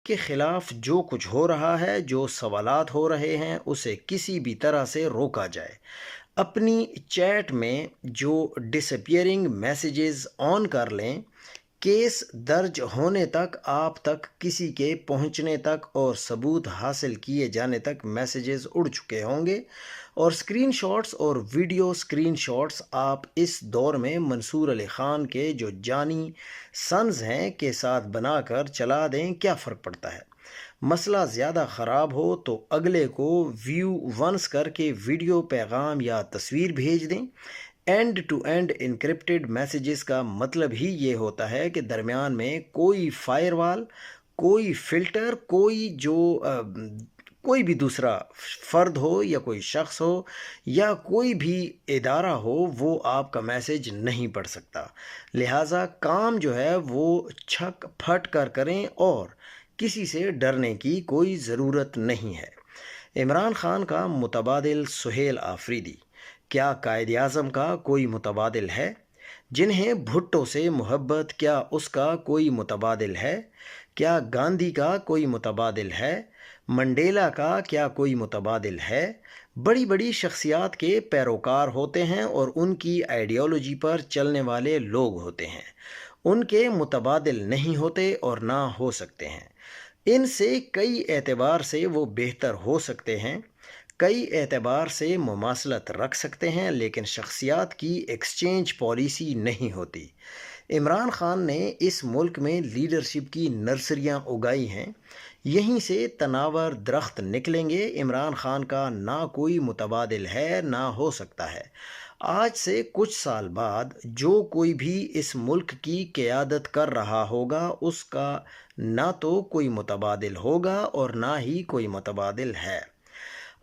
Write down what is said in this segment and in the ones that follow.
کے خلاف جو کچھ ہو رہا ہے، جو سوالات ہو رہے ہیں، اسے کسی بھی طرح سے روکا جائے۔ اپنی چیٹ میں جو ڈس اپیئرنگ میسیجز آن کر لیں، کیس درج ہونے تک، آپ تک کسی کے پہنچنے تک اور ثبوت حاصل کیے جانے تک میسیجز اڑ چکے ہوں گے، اور اسکرین شاٹس اور ویڈیو اسکرین شاٹس آپ اس دور میں منصور علی خان کے جو جانی سنز ہیں کے ساتھ بنا کر چلا دیں، کیا فرق پڑتا ہے؟ مسئلہ زیادہ خراب ہو تو اگلے کو ویو ونس کر کے ویڈیو پیغام یا تصویر بھیج دیں۔ End to end encrypted messages کا مطلب ہی یہ ہوتا ہے کہ درمیان میں کوئی فائر وال، کوئی فلٹر، کوئی بھی دوسرا فرد ہو یا کوئی شخص ہو یا کوئی بھی ادارہ ہو، وہ آپ کا میسیج نہیں پڑھ سکتا۔ لہٰذا کام جو ہے وہ چھک پھٹ کر کریں اور کسی سے ڈرنے کی کوئی ضرورت نہیں ہے۔ عمران خان کا متبادل سہیل آفریدی، کیا قائد اعظم کا کوئی متبادل ہے؟ جنہیں بھٹو سے محبت، کیا اس کا کوئی متبادل ہے؟ کیا گاندھی کا کوئی متبادل ہے؟ منڈیلا کا کیا کوئی متبادل ہے؟ بڑی بڑی شخصیات کے پیروکار ہوتے ہیں اور ان کی آئیڈیالوجی پر چلنے والے لوگ ہوتے ہیں۔ ان کے متبادل نہیں ہوتے اور نہ ہو سکتے ہیں۔ ان سے کئی اعتبار سے وہ بہتر ہو سکتے ہیں، کئی اعتبار سے مماثلت رکھ سکتے ہیں، لیکن شخصیات کی ایکسچینج پالیسی نہیں ہوتی۔ عمران خان نے اس ملک میں لیڈرشپ کی نرسریاں اگائی ہیں، یہیں سے تناور درخت نکلیں گے۔ عمران خان کا نہ کوئی متبادل ہے، نہ ہو سکتا ہے۔ آج سے کچھ سال بعد جو کوئی بھی اس ملک کی قیادت کر رہا ہوگا، اس کا نہ تو کوئی متبادل ہوگا اور نہ ہی کوئی متبادل ہے۔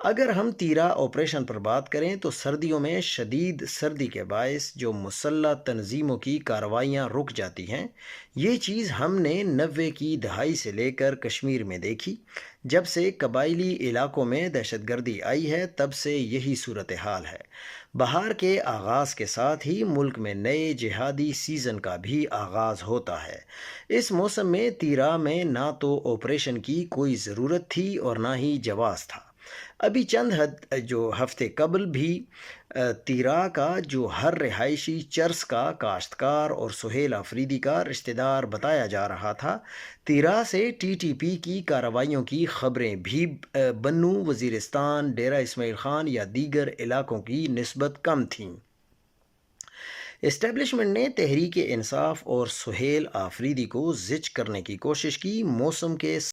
اگر ہم تیرا آپریشن پر بات کریں تو سردیوں میں شدید سردی کے باعث جو مسلح تنظیموں کی کارروائیاں رک جاتی ہیں، یہ چیز ہم نے 90 کی دہائی سے لے کر کشمیر میں دیکھی۔ جب سے قبائلی علاقوں میں دہشت گردی آئی ہے، تب سے یہی صورتحال ہے۔ بہار کے آغاز کے ساتھ ہی ملک میں نئے جہادی سیزن کا بھی آغاز ہوتا ہے۔ اس موسم میں تیرا میں نہ تو آپریشن کی کوئی ضرورت تھی اور نہ ہی جواز تھا۔ ابھی چند ہفتے قبل بھی تیرا کا جو ہر رہائشی چرس کا کاشتکار اور سہیل آفریدی کا رشتہ دار بتایا جا رہا تھا، تیرا سے ٹی ٹی پی کی کارروائیوں کی خبریں بھی بنو، وزیرستان، ڈیرہ اسماعیل خان یا دیگر علاقوں کی نسبت کم تھیں۔ اسٹیبلشمنٹ نے تحریک انصاف اور سہیل آفریدی کو زچ کرنے کی کوشش کی۔ موسم کے